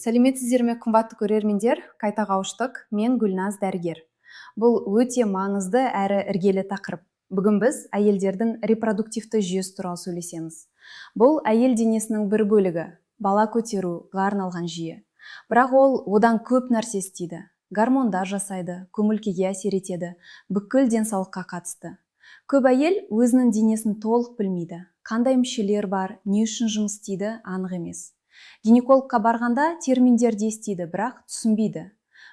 Сәлеметсіздер ме, қымбатты көрермендер? Қайта қауыштық. Мен Гүлназ дәрігер. Бұл өте маңызды әрі іргелі тақырып. Бүгін біз әйелдердің репродуктивті жүйесі туралы сөйлесеміз. Бұл әйел денесінің бір бөлігі, бала көтеруге арналған жүйе. Бірақ ол одан көп нәрсе істейді. Гормондар жасайды, көңіл-күйге әсер етеді, бүкіл денсаулыққа қатысты. Көп әйел өзінің денесін толық білмейді. Қандай мүшелер бар, не үшін жұмыс істейді, анық емес. Гинекологқа барғанда терминдерді естиді, бірақ түсінбейді.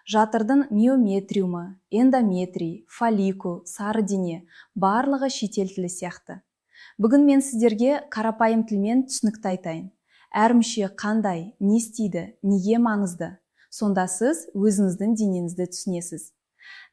Жатырдың миометриумы, эндометрий, фолликул, сары дене барлығы шетел тілі сияқты. Бүгін мен сіздерге қарапайым тілмен түсінікті айтайын. Әр мүше қандай, не істейді, неге маңызды? Сонда сіз өзіңіздің денеңізді түсінесіз.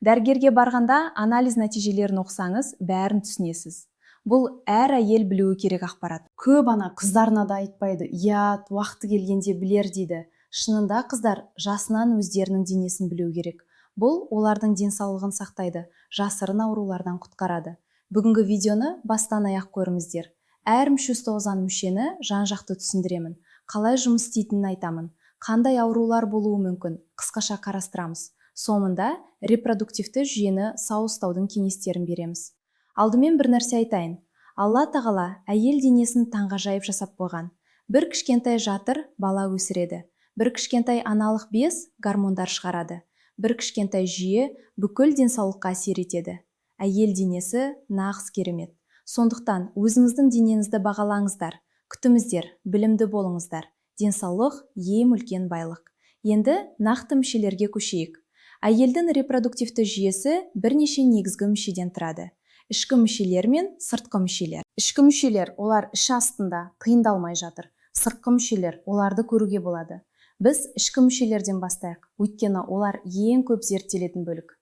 Дәрігерге барғанда анализ нәтижелерін оқысаңыз, бәрін түсінесіз. Бұл әр әйел білуі керек ақпарат. Көп ана қыздарына да айтпайды, уақыты келгенде білер дейді. Шынында қыздар жасынан өздерінің денесін білу керек. Бұл олардың денсаулығын сақтайды, жасырын аурулардан құтқарады. Бүгінгі видеоны бастан аяқ көріңіздер. Әр мүшесі тозған мүшені жан-жақты түсіндіремін. Қалай жұмыс істейтінін айтамын. Қандай аурулар болуы мүмкін, қысқаша қарастырамыз. Соңында репродуктивті жүйені сау ұстаудың кеңестерін береміз. Алдымен бір нәрсе айтайын. Алла тағала әйел денесін таңғажайып жасап қойған. Бір кішкентай жатыр бала өсіреді. Бір кішкентай аналық без гормондар шығарады. Бір кішкентай жүйе бүкіл денсаулыққа әсер етеді. Әйел денесі нағыз керемет. Сондықтан өзіңіздің денеңізді бағалаңыздар, күтіміздер, білімді болыңыздар. Денсаулық ең үлкен байлық. Енді нақты мүшелерге көшейік. Әйелдің репродуктивті жүйесі бірнеше негізгі мүшеден тұрады. Ішкі мүшелер мен сыртқы мүшелер. Ішкі мүшелер олар іш астында қиындалмай жатыр. Сыртқы мүшелер оларды көруге болады. Біз ішкі мүшелерден бастайық, өйткені олар ең көп зерттелетін бөлік.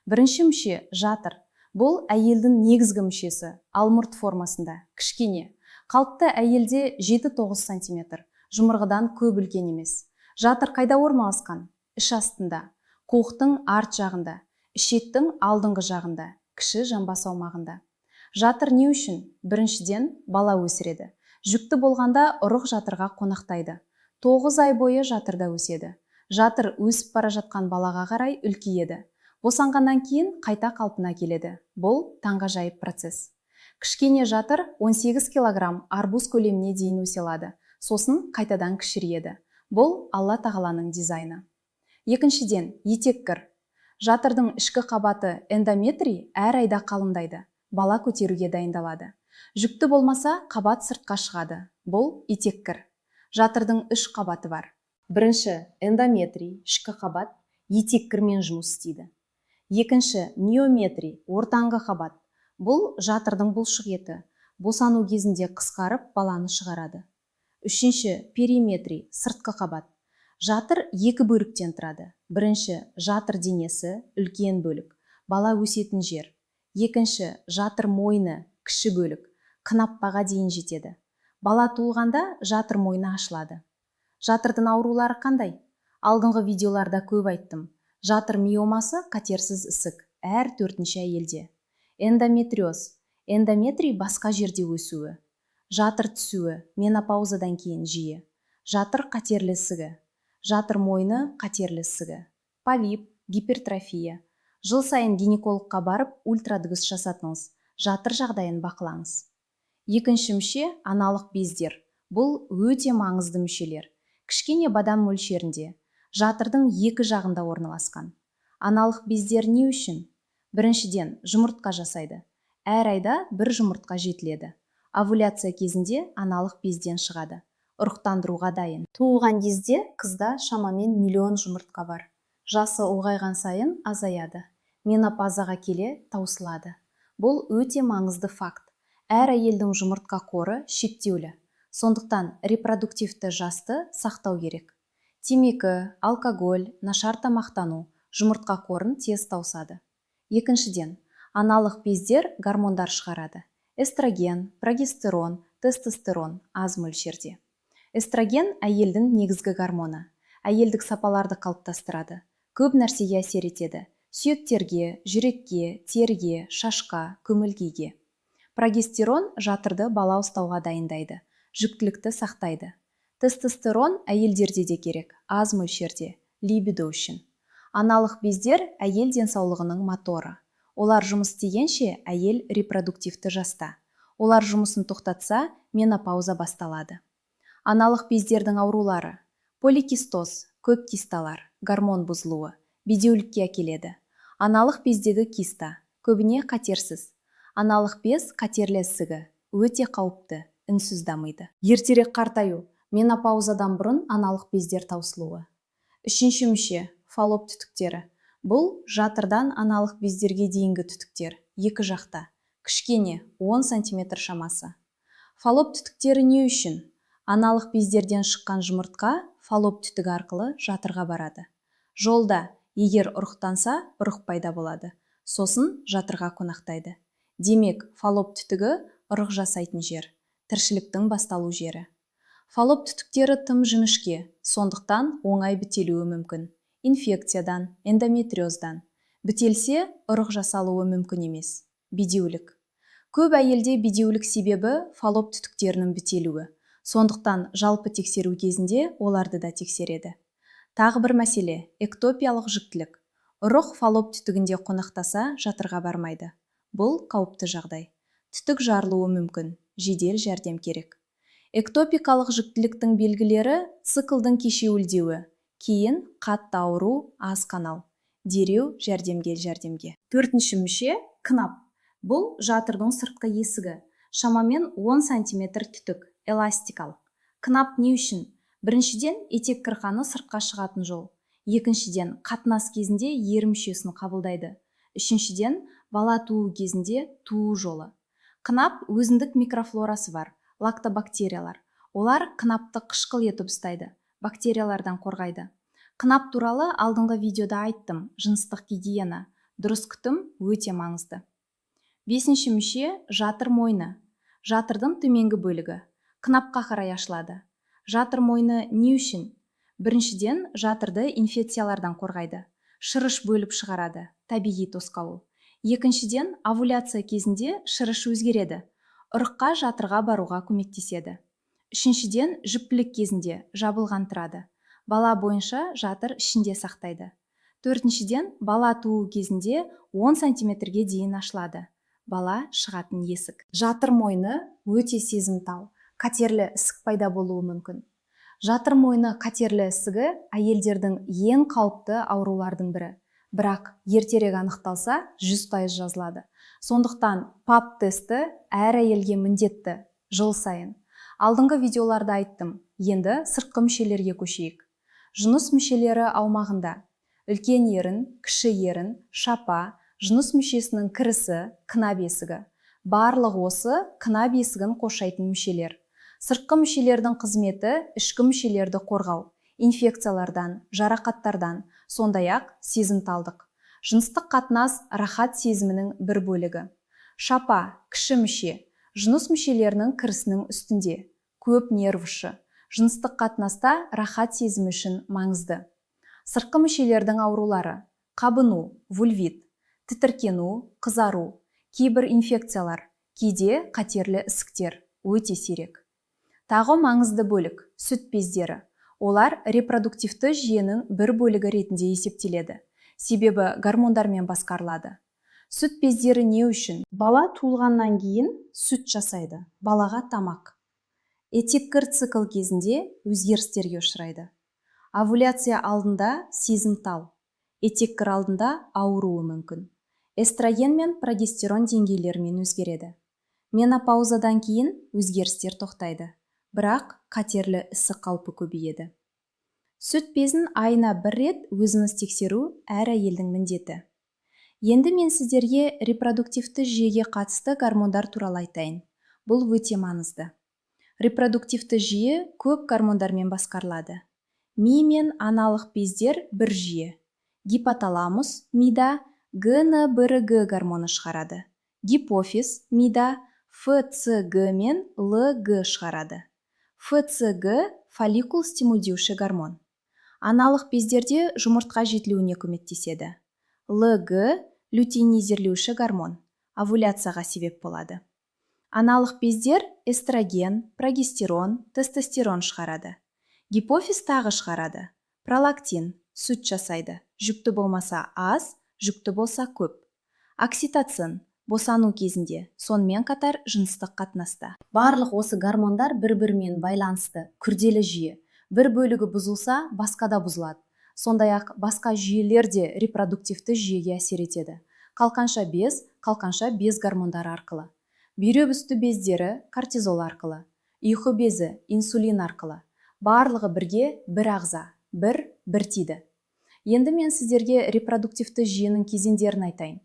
Бірінші мүше жатыр. Бұл әйелдің негізгі мүшесі, алмұрт формасында, кішкене. Қалыпты әйелде 7-9 см, жұмырғыдан көп үлкен емес. Жатыр қайда орналасқан? Іш астында, қуықтың арт жағында, ішектің алдыңғы жағында, кіші жамбас аумағында. Жатыр не үшін? Біріншіден бала өсіреді. Жүкті болғанда ұрық жатырға қонақтайды. 9 ай бойы жатырда өседі. Жатыр өсіп бара жатқан балаға қарай үлкейеді. Босанғаннан кейін қайта қалпына келеді. Бұл таңғажайып процесс. Кішкене жатыр 18 кг арбуз көлеміне дейін өсе алады. Сосын қайтадан кішірейеді. Бұл Алла тағаланың дизайны. Екіншіден, етеккір. Жатырдың ішкі қабаты эндометрий әр айда қалыңдайды. Бала көтеруге дайындалады. Жүкті болмаса қабат сыртқа шығады. Бұл етеккір. Жатырдың 3 қабаты бар. Бірінші эндометрий, ішкі қабат, етеккірмен жұмыс істейді. Екінші миометрий, ортаңғы қабат. Бұл жатырдың бұлшық еті. Босану кезінде қысқарып баланы шығарады. Үшінші периметрий, сыртқы қабат. Жатыр 2 бөліктен тұрады. Бірінші жатыр денесі, үлкен бөлік, бала өсетін жер. Екінші жатыр мойны, кіші бөлік, қынаппаға дейін жетеді. Бала туылғанда жатыр мойны ашылады. Жатырдың аурулары қандай? Алдыңғы видеоларда көп айттым. Жатыр миомасы қатерсіз ісік, әр 4-ші әйелде. Эндометриоз, эндометрий басқа жерде өсуі. Жатыр түсуі, менопаузадан кейін жиі. Жатыр қатерлі ісігі. Жатыр мойны қатерлі ісігі. Полип, гипертрофия. Жыл сайын гинекологқа барып ультрадыбыс жасатыңыз. Жатыр жағдайын бақылаңыз. Екінші мүше аналық бездер. Бұл өте маңызды мүшелер. Кішкене бадам мөлшерінде. Жатырдың 2 жағында орналасқан. Аналық бездер не үшін? Біріншіден, жұмыртқа жасайды. Әр айда бір жұмыртқа жетіледі. Овуляция кезінде аналық безден шығады. Ұрықтандыруға дайын. Туылған кезде қызда шамамен миллион жұмыртқа бар. Жасы ұлғайған сайын азаяды. Менопаузаға келе таусылады. Бұл өте маңызды факт. Әр әйелдің жұмыртқа қоры шектеулі. Сондықтан репродуктивті жасты сақтау керек. Темекі, алкоголь, нашар тамақтану жұмыртқа қорын тез таусады. Екіншіден, аналық бездер гормондар шығарады. Эстроген, прогестерон, тестостерон аз мөлшерде. Эстроген әйелдің негізгі гормоны. Әйелдік сапаларды қалыптастырады. Көп нәрсеге әсер етеді. Сүйектерге, жүрекке, теріге, шашқа, көңіл-күйге. Прогестерон жатырды бала ұстауға дайындайды. Жүктілікті сақтайды. Тестостерон әйелдерде де керек, аз мөлшерде, либидо үшін. Аналық бездер әйел денсаулығының моторы. Олар жұмыс істегенше әйел репродуктивті жаста. Олар жұмысын тоқтатса, менопауза басталады. Аналық бездердің аурулары: поликистоз, көп кисталар, гормон бұзылуы, бедеулікке әкеледі. Аналық бездегі киста, көбіне қатерсіз. Аналық без қатерлі ісігі, өте қауіпті, үнсіз дамиды. Ертерек қартаю, менопаузадан бұрын аналық бездер таусылуы. Үшінші мүше, фаллоп түтіктері. Бұл жатырдан аналық бездерге дейінгі түтіктер, екі жақта, кішкене 10 см шамасы. Фаллоп түтіктері не үшін? Аналық бездерден шыққан жұмыртқа фаллоп түтігі арқылы жатырға барады. Жолда, егер ұрықтанса, ұрық пайда болады. Сосын жатырға қонақтайды. Демек, фаллоп түтігі ұрық жасайтын жер, тіршіліктің басталу жері. Фаллоп түтіктері тым жіңішке, сондықтан оңай бітелуі мүмкін. Инфекциядан, эндометриоздан. Бітелсе, ұрық жасалуы мүмкін емес. Бедеулік. Көп әйелде бедеулік себебі фаллоп түтіктерінің бітелуі. Сондықтан жалпы тексеру кезінде оларды да тексереді. Тағы бір мәселе – эктопиялық жүктілік. Ұрық фаллоп түтігінде қонақтаса, жатырға бармайды. Бұл қауіпті жағдай. Түтік жарылуы мүмкін, жедел жәрдем керек. Эктопикалық жүктіліктің белгілері: циклдың кешеуілдеуі, кейін қатты ауру, аз қанау. Дереу жәрдемге. Төртінші мүше – кнап. Бұл жатырдың сыртқы есігі. Шамамен 10 см түтік, эластикалық. Кнап не үшін? Біріншіден, етек кірқаны сыртқа шығатын жол. Екіншіден, қатынас кезінде ер мүшесін қабылдайды. Үшіншіден, бала туу кезінде туу жолы. Кнап өзіндік микрофлорасы бар, лактобактериялар. Олар кнапты қышқыл етіп ұстайды, бактериялардан қорғайды. Кнап туралы алдыңғы видеода айттым, жыныстық гигиена. Дұрыс күтім өте маңызды. Бесінші мүше – жатыр мойны. Жатырдың төменгі бөлігі. Кнапқа қарай ашылады. Жатыр мойны не үшін? Біріншіден, жатырды инфекциялардан қорғайды. Шырыш бөліп шығарады, табиғи тосқауыл. Екіншіден, овуляция кезінде шырыш өзгереді. Ұрыққа жатырға баруға көмектеседі. Үшіншіден, жүптілік кезінде жабылған тұрады. Бала бойынша жатыр ішінде сақтайды. Төртіншіден, бала туу кезінде 10 см-ге дейін ашылады. Бала шығатын есік. Жатыр мойны өте сезімтал, қатерлі ісік пайда болуы мүмкін. Жатыр мойны қатерлі ісігі әйелдердің ең қауіпті аурулардың бірі. Бірақ ертерек анықталса, 100% жазылады. Сондықтан пап тесті әр әйелге міндетті, жыл сайын. Алдыңғы видеоларда айттым, енді сыртқы мүшелерге көшейік. Жыныс мүшелері аумағында: үлкен ерін, кіші ерін, шапа, жыныс мүшесінің кірісі, кына бесігі. Барлық осы кына бесігін қоршайтын мүшелер. Сыртқы мүшелердің қызметі ішкі мүшелерді қорғау, инфекциялардан, жарақаттардан, сондай-ақ сезімталдық. Жыныстық қатынас рахат сезімінің бір бөлігі. Шапа, кіші мүше, жыныс мүшелерінің кірісінің үстінде, көп нервышы. Жыныстық қатынаста рахат сезімі үшін маңызды. Сыртқы мүшелердің аурулары: қабыну, вульвит, тітіркену, қызару, кейбір инфекциялар, кейде қатерлі ісіктер, өте сирек. Тағы маңызды бөлік – сүт бездері. Олар репродуктивті жүйенің бір бөлігі ретінде есептеледі. Себебі гормондармен басқарылады. Сүт бездері не үшін? Бала туылғаннан кейін сүт жасайды, балаға тамақ. Этеккір цикл кезінде өзгерістерге ұшырайды. Овуляция алдында сезімтал, этеккір алдында ауруы мүмкін. Эстроген мен прогестерон деңгейлерімен өзгереді. Менопаузадан кейін өзгерістер тоқтайды, бірақ қатерлі ісік қаупі көбейеді. Сүт безін айына бір рет өзіңіз тексеру әр әйелдің міндеті. Енді мен сіздерге репродуктивті жүйеге қатысты гормондар туралы айтайын. Бұл өте маңызды. Репродуктивті жүйе көп гормондармен басқарылады. Ми мен аналық бездер бір жүйе. Гипоталамус мида ГНБРГ гормоны шығарады. Гипофиз мида ФЦГ мен ЛГ шығарады. ФЦГ фолликул стимулдеуші гормон. Аналық бездерде жұмыртқа жетілуіне көмектеседі. ЛГ лютеинизирлеуші гормон, овуляцияға себеп болады. Аналық бездер эстроген, прогестерон, тестостерон шығарады. Гипофиз тағы шығарады. Пролактин сүт жасайды. Жүкті болмаса аз, жүкті болса көп. Окситоцин босану кезінде, сонымен қатар жыныстық қатынаста. Барлық осы гормондар бір-бірімен байланысты, күрделі жүйе. Бір бөлігі бұзылса, басқа да бұзылады. Сондай-ақ басқа жүйелер де репродуктивті жүйеге әсер етеді. Қалқанша без гормондары арқылы. Бүйрек үсті бездері кортизол арқылы. Ұйқы безі инсулин арқылы. Барлығы бірге бір ағза, бір тиді. Енді мен сіздерге репродуктивті жүйенің кезеңдерін айтайын.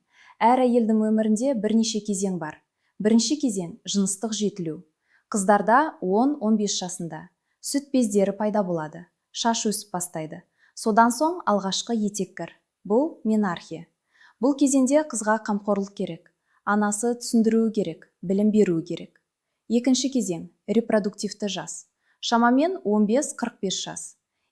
Әр әйелдің өмірінде бірнеше кезең бар. Бірінші кезең жыныстық жетілу. Қыздарда 10-15 жасында сүт бездері пайда болады, шаш өсіп бастайды. Содан соң алғашқы етеккір. Бұл менархия. Бұл кезеңде қызға қамқорлық керек. Анасы түсіндіруі керек, білім беруі керек. Екінші кезең репродуктивті жас. Шамамен 15-45 жас.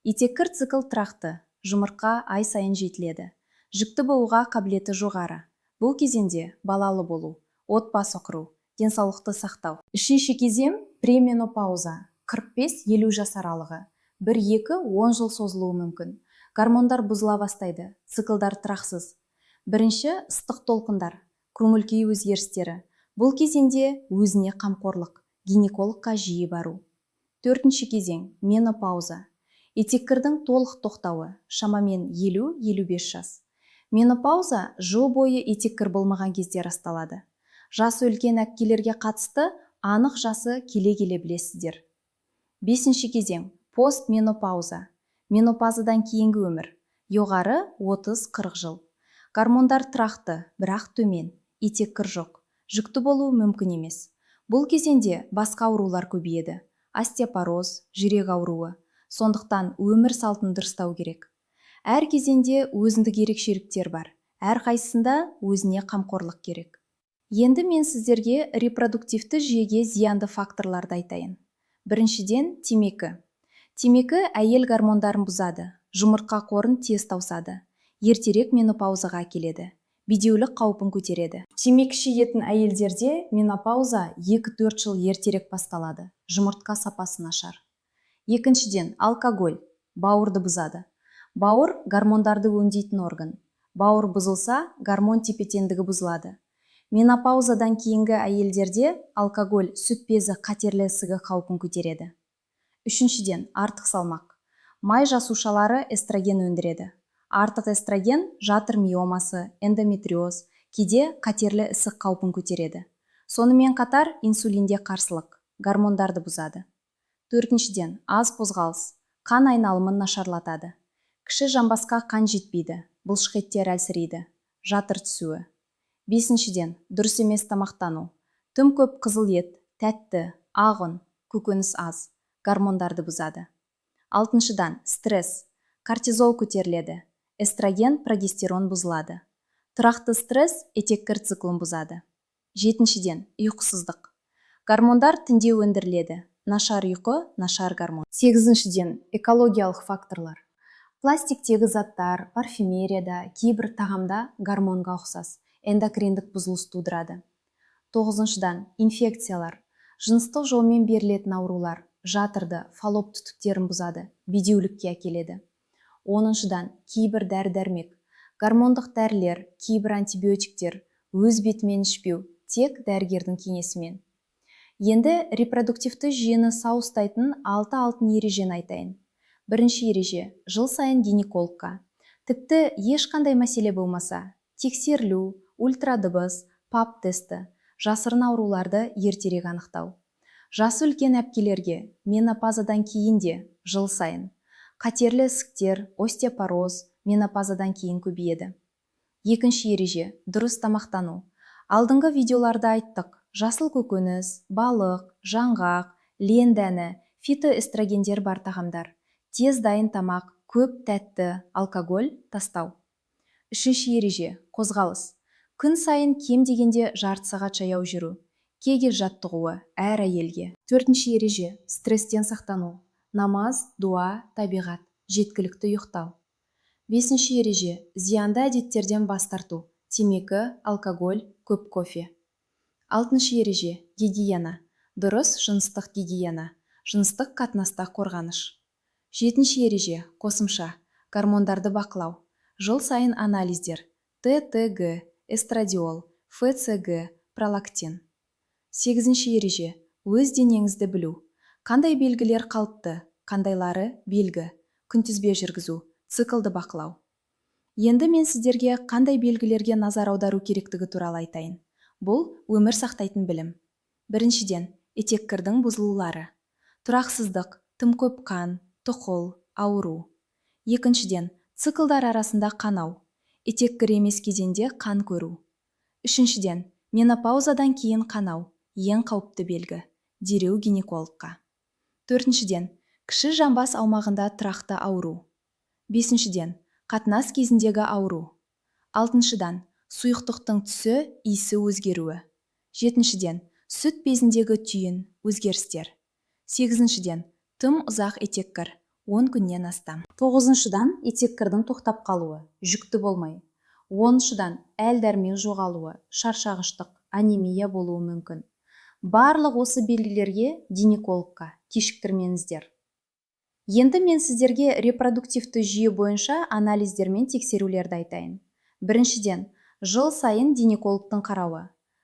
Етеккір цикл тұрақты, жұмыртқа ай сайын жетіледі. Жүкті болуға қабілеті жоғары. Бұл кезеңде балалы болу, отбасы құру, денсаулықты сақтау. Үшінші кезең пременопауза, 45-50 жас аралығы. 1-2-10 жыл созылуы мүмкін. Гормондар бұзыла бастайды, циклдар тұрақсыз. Бірінші ыстық толқындар, көңіл-күй өзгерістері. Бұл кезеңде өзіне қамқорлық, гинекологқа жиі бару. Төртінші кезең менопауза. Етеккірдің толық тоқтауы, шамамен 50-55 жас. Менопауза жыл бойы етеккір болмаған кезде расталады. Жасы үлкен әпкелерге қатысты анық жасы келе-келе білесіздер. Бесінші кезең постменопауза. Менопаузадан кейінгі өмір. Жоғары 30-40 жыл. Гормондар тұрақты, бірақ төмен, етеккір жоқ. Жүкті болу мүмкін емес. Бұл кезеңде басқа аурулар көбейеді. Остеопороз, жүрек ауруы. Сондықтан өмір салтын дұрыстау керек. Әр кезеңде өзіндік ерекшеліктер бар. Әр қайсысында өзіне қамқорлық керек. Енді мен сіздерге репродуктивті жүйеге зиянды факторларды айтайын. Біріншіден темекі. Темекі әйел гормондарын бұзады, жұмыртқа қорын тез таусады, ертерек менопаузаға әкеледі, бедеулік қаупін көтереді. Темекі шегетін әйелдерде менопауза 2-4 жыл ертерек басталады, жұмыртқа сапасы нашар. Екіншіден алкоголь, бауырды бұзады. Бауыр гормондарды өңдейтін орган. Бауыр бұзылса, гормон тепе-теңдігі бұзылады. Менопаузадан кейінгі әйелдерде алкоголь сүт безі қатерлі ісігі қаупін көтереді. Үшіншіден артық салмақ. Май жасушалары эстроген өндіреді. Артық эстроген жатыр миомасы, эндометриоз, кейде қатерлі ісік қаупін көтереді. Сонымен қатар инсулинге қарсылық, гормондарды бұзады. Төртіншіден аз қозғалыс, қан айналымын нашарлатады. Кіші жамбасқа қан жетпейді, бұлшықеттер әлсірейді, жатыр түсуі. Бесіншіден дұрыс емес тамақтану. Тым көп қызыл ет, тәтті, ағын, көкөніс аз, гормондарды бұзады. Алтыншыдан стресс, кортизол көтеріледі, эстроген, прогестерон бұзылады. Тұрақты стресс етеккір циклын бұзады. Жетіншіден ұйқысыздық. Гормондар түнде өндіріледі, нашар ұйқы, нашар гормон. Сегізіншіден экологиялық факторлар. Пластиктегі заттар, парфюмерияда, кейбір тағамда гормонға ұқсас, эндокриндік бұзылыс тудырады. Тоғызыншыдан инфекциялар. Жыныстық жолмен берілетін аурулар, жатырды, фаллоп түтіктерін бұзады, бедеулікке әкеледі. Оныншыдан кейбір дәрі-дәрмек. Гормондық дәрілер, кейбір антибиотиктер, өз бетімен ішпеу, тек дәрігердің кеңесімен. Енді репродуктивті жүйені сау ұстайтын 6 алтын ережені айтайын. Бірінші ереже – жыл сайын гинекологқа. Тіпті ешқандай мәселе болмаса, тексерілу, ультрадыбыс, пап тесті, жасырын ауруларды ертерек анықтау. Жасы үлкен әпкелерге менопаузадан кейін де жыл сайын. Қатерлі ісіктер, остеопороз менопаузадан кейін көбейеді. Екінші ереже – дұрыс тамақтану. Алдыңғы видеоларда айттық. Жасыл көкөніс, балық, жаңғақ, лен дәні, фитоэстрогендер бар тағамдар. Тез дайын тамақ, көп тәтті, алкоголь тастау. Үшінші ереже – қозғалыс. Күн сайын кем дегенде жарты сағат жаяу жүру. Кегел жаттығуы әр әйелге. Төртінші ереже – стресстен сақтану. Намаз, дуа, табиғат, жеткілікті ұйықтау. Бесінші ереже – зиянды әдеттерден бас тарту. Темекі, алкоголь, көп кофе. Алтыншы ереже – гигиена. Дұрыс жыныстық гигиена. Жыныстық қатынаста қорғаныш. 7-ші ереже қосымша гормондарды бақылау. Жыл сайын анализдер: ТТГ, эстрадиол, ФЦГ, пролактин. 8-ші ереже өз денеңізді білу. Қандай белгілер қалыпты, қандайлары белгі, күнтізбе жүргізу, циклды бақылау. Енді мен сіздерге қандай белгілерге назар аудару керектігі туралы айтайын. Бұл өмір сақтайтын білім. Біріншіден, етеккірдің бұзылулары. Тұрақсыздық, тым көп қан, тұқыл, ауру. Екіншіден, циклдар арасында қанау. Етеккір емес кезеңде қан көру. Үшіншіден, менопаузадан кейін қанау. Ең қауіпті белгі. Дереу гинекологқа. Төртіншіден, кіші жамбас аумағында тұрақты ауру. Бесіншіден, қатынас кезіндегі ауру. Алтыншыдан, сұйықтықтың түсі, иісі өзгеруі. Жетіншіден, сүт безіндегі түйін, өзгерістер. Сегізіншіден, тым ұзақ етеккір, 10 күннен астам. Тоғызыншыдан, етеккірдің тоқтап қалуы, жүкті болмай. 10-шыдан, әл дәрмен жоғалуы, шаршағыштық, анемия болуы мүмкін. Барлық осы белгілерге гинекологқа кешіктірмеңіздер. Енді мен сіздерге репродуктивті жүйе бойынша анализдер мен тексерулерді айтайын. Біріншіден, жыл сайын гинекологтың қарауы.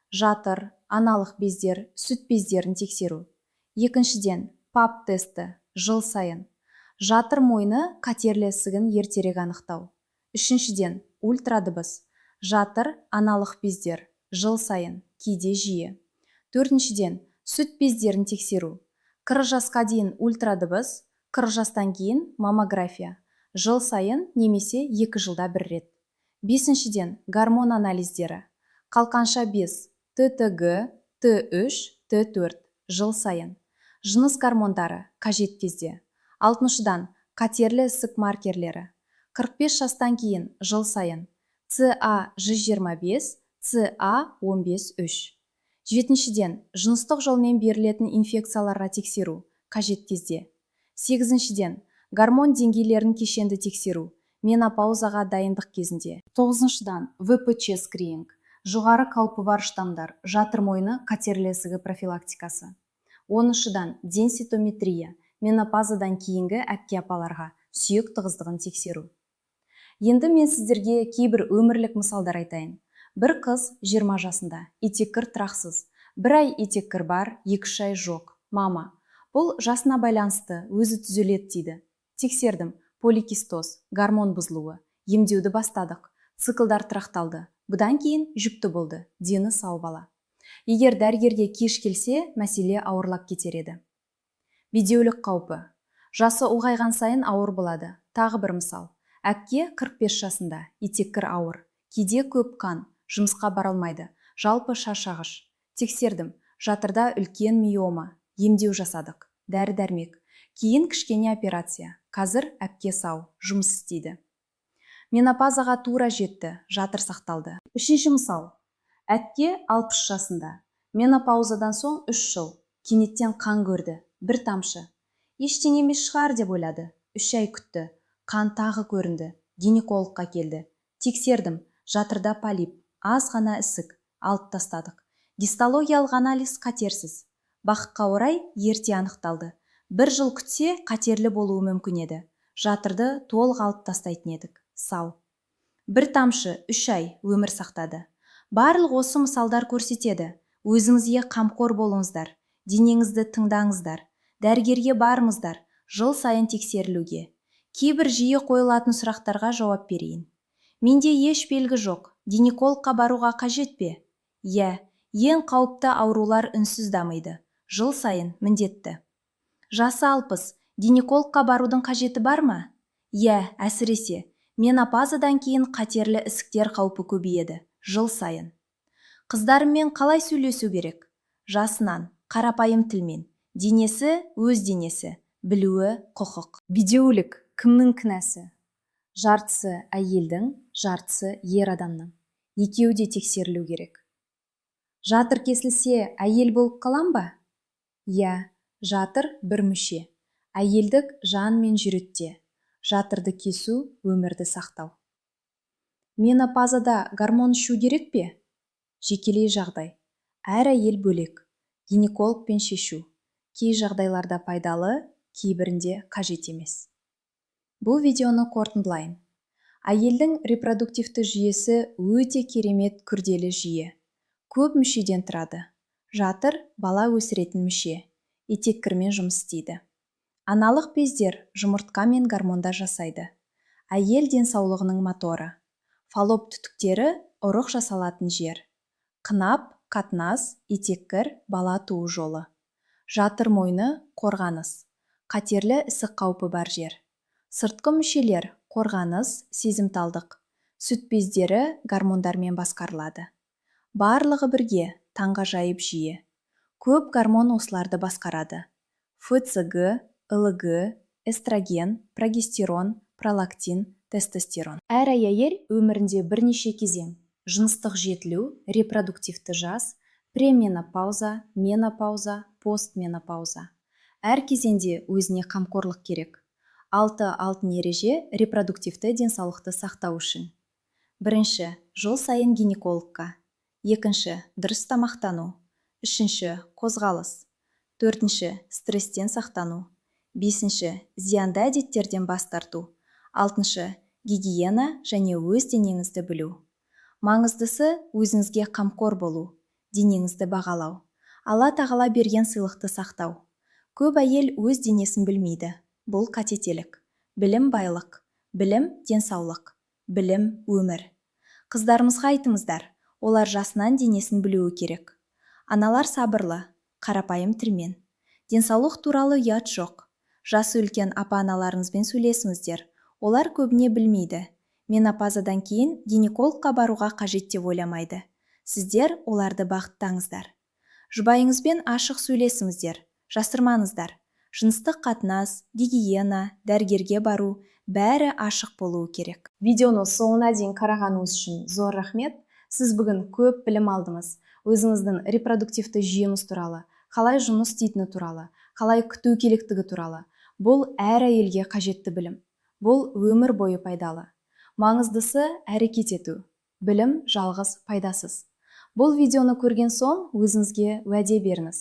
Жатыр, аналық бездер, сүт бездерін тексеру. Екіншіден, пап тесті, жыл сайын. Жатыр мойны қатерлі ісігін ертерек анықтау. Үшіншіден, ультрадыбыс. Жатыр, аналық бездер, жыл сайын, кейде жиі. Төртіншіден, сүт бездерін тексеру. 40 жасқа дейін ультрадыбыс, 40 жастан кейін маммография. Жыл сайын немесе 2 жылда бір рет. Бесіншіден, гормон анализдері. Қалқанша без, ТТГ, Т3, Т4, жыл сайын. Жыныс гормондары, қажет кезде. Алтыншыдан, қатерлі ісік маркерлері. 45 жастан кейін жыл сайын. ЦА125, ЦА15-3. Жетіншіден, жыныстық жолмен берілетін инфекцияларға тексеру, қажет кезде. Сегізіншіден, гормон деңгейлерін кешенді тексеру, менопаузаға дайындық кезінде. Тоғызыншыдан, ВПЧ скрининг, жоғары қаупі бар штамдар, жатыр мойны қатерлі ісігі профилактикасы. 10-шыдан, денситометрия, менопаузадан кейінгі әпке апаларға сүйек тығыздығын тексеру. Енді мен сіздерге кейбір өмірлік мысалдар айтайын. Бір қыз 20 жасында, етеккір тұрақсыз. 1 ай етеккір бар, 2 ай жоқ. Мама, бұл жасына байланысты, өзі түзеледі дейді. Тексердім, поликистоз, гормон бұзылуы. Емдеуді бастадық, циклдар тұрақталды. Бұдан кейін жүкті болды, дені сау бала. Егер дәрігерге кеш келсе, мәселе ауырлап кетер еді. Бедеулік қаупі. Жасы ұлғайған сайын ауыр болады. Тағы бір мысал. Әпке 45 жасында, етеккір ауыр. Кейде көп қан, жұмысқа бара алмайды. Жалпы шаршағыш. Тексердім, жатырда үлкен миома. Емдеу жасадық. Дәрі-дәрмек. Кейін кішкене операция. Қазір әпке сау, жұмыс істейді. Менопаузаға тура жетті, жатыр сақталды. Үшінші мысал. Әпке 60 жасында. Менопаузадан соң 3 жыл. Кенеттен қан көрді, бір тамшы. Ештеңе емес шығар деп ойлады. 3 ай күтті. Қан тағы көрінді. Гинекологқа келді. Тексердім, жатырда полип, аз ғана ісік, алып тастадық. Гистологиялық анализ қатерсіз. Бақытқа орай ерте анықталды. 1 жыл күтсе қатерлі болуы мүмкін еді. Жатырды толық алып тастайтын едік. Сау. Бір тамшы 3 ай өмір сақтады. Барлық осы мысалдар көрсетеді. Өзіңізге қамқор болыңыздар. Денеңізді тыңдаңыздар. Дәрігерге барыңыздар. Жыл сайын тексерілуге. Кейбір жиі қойылатын сұрақтарға жауап берейін. Менде еш белгі жоқ. Гинекологқа баруға қажет пе? Иә, ең қауіпті аурулар үнсіз дамиды. Жыл сайын міндетті. Жасы 60. Гинекологқа барудың қажеті бар ма? Иә, әсіресе. Менопаузадан кейін қатерлі ісіктер қаупі көбейеді. Жыл сайын. Қыздарыммен қалай сөйлесу керек? Жасынан, қарапайым тілмен. Денесі өз денесі. Білуі құқық. Бедеулік кімнің кінәсі? Жартысы әйелдің, жартысы ер адамның. Екеуі де тексерілу керек. Жатыр кесілсе, әйел болып қалам ба? Иә, жатыр бір мүше. Әйелдік жан мен жүректе. Жатырды кесу, өмірді сақтау. Менопаузада гормон ішу керек пе? Жекелей жағдай. Әр әйел бөлек. Гинекологпен шешу. Кей жағдайларда пайдалы, кейбірінде қажет емес. Бұл видеоны қорытындылайын. Әйелдің репродуктивті жүйесі өте керемет күрделі жүйе. Көп мүшеден тұрады. Жатыр бала өсіретін мүше. Етеккірмен жұмыс істейді. Аналық бездер жұмыртқа мен гормондар жасайды. Әйел денсаулығының моторы. Фаллоп түтіктері ұрық жасалатын жер. Қынап, қатнас, етеккір, бала туу жолы. Жатыр мойны, қорғаныс. Қатерлі ісік қаупі бар жер. Сыртқы мүшелер, қорғаныс, сезімталдық. Сүт бездері гормондармен басқарылады. Барлығы бірге, таңғажайып жүйе. Көп гормон осыларды басқарады. ФЦГ, ЛГ, эстроген, прогестерон, пролактин, тестостерон. Әр әйел өмірінде бірнеше кезең: жыныстық жетілу, репродуктивті жас, пременопауза, менопауза, постменопауза. Әр кезеңде өзіне қамқорлық керек. 6 ереже репродуктивті денсаулықты сақтау үшін. Бірінші, жыл сайын гинекологқа. Екінші, дұрыс тамақтану. Үшінші, қозғалыс. Төртінші, стресстен сақтану. Бесінші, зиянды әдеттерден бас тарту. Алтыншы, гигиена және өз денеңізді білу. Маңыздысы өзіңізге қамқор болу, денеңізді бағалау. Алла тағала берген сыйлықты сақтау. Көп әйел өз денесін білмейді. Бұл қатетелік. Білім байлық, білім денсаулық, білім өмір. Қыздарымызға айтыңыздар, олар жасынан денесін білуі керек. Аналар сабырлы, қарапайым тілмен. Денсаулық туралы ұят жоқ. Жасы үлкен апа-аналарыңызбен сөйлесіңіздер. Олар көбіне білмейді. Менопаузадан кейін гинекологқа баруға қажет деп ойламайды. Сіздер оларды бақыттаңыздар. Жұбайыңызбен ашық сөйлесіңіздер, жасырмаңыздар. Жыныстық қатынас, гигиена, дәрігерге бару бәрі ашық болуы керек. Видеоны соңына дейін қарағаныңыз үшін зор рахмет. Сіз бүгін көп білім алдыңыз. Өзіңіздің репродуктивті жүйеңіз туралы, қалай жұмыс істейтіні туралы, қалай күту керектігі туралы. Бұл әр әйелге қажетті білім. Бұл өмір бойы пайдалы. Маңыздысы әрекет ету. Білім жалғыз пайдасыз. Бұл видеоны көрген соң өзіңізге уәде беріңіз.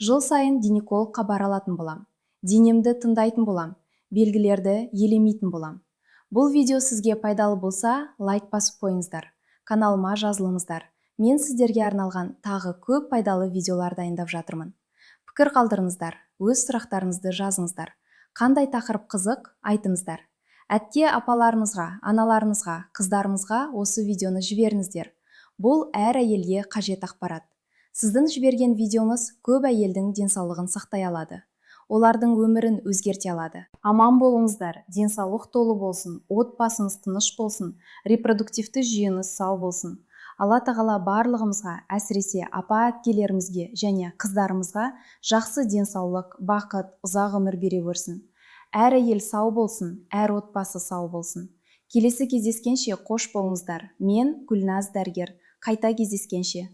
Жыл сайын гинекологқа бара алатын болам. Денемді тыңдайтын болам. Белгілерді елемейтін болам. Бұл видео сізге пайдалы болса, лайк басып қойыңыздар. Каналыма жазылыңыздар. Мен сіздерге арналған тағы көп пайдалы видеолар дайындап жатырмын. Пікір қалдырыңыздар, өз сұрақтарыңызды жазыңыздар. Қандай тақырып қызық, айтыңыздар. Әтке апаларыңызға, аналарыңызға, қыздарыңызға осы видеоны жіберіңіздер. Бұл әр әйелге қажет ақпарат. Сіздің жіберген видеоңыз көп әйелдің денсаулығын сақтай алады. Олардың өмірін өзгерте алады. Аман болыңыздар, денсаулық толы болсын, отбасыңыз тыныш болсын, репродуктивті жүйеңіз сау болсын. Алла тағала барлығымызға, әсіресе апа-әпкелерімізге және қыздарымызға жақсы денсаулық, бақыт, ұзақ өмір бере көрсін. Әр әйел сау болсын, әр отбасы сау болсын. Келесі кездескенше қош болыңыздар. Мен Гүлназ дәрігер. Қайта кездескенше.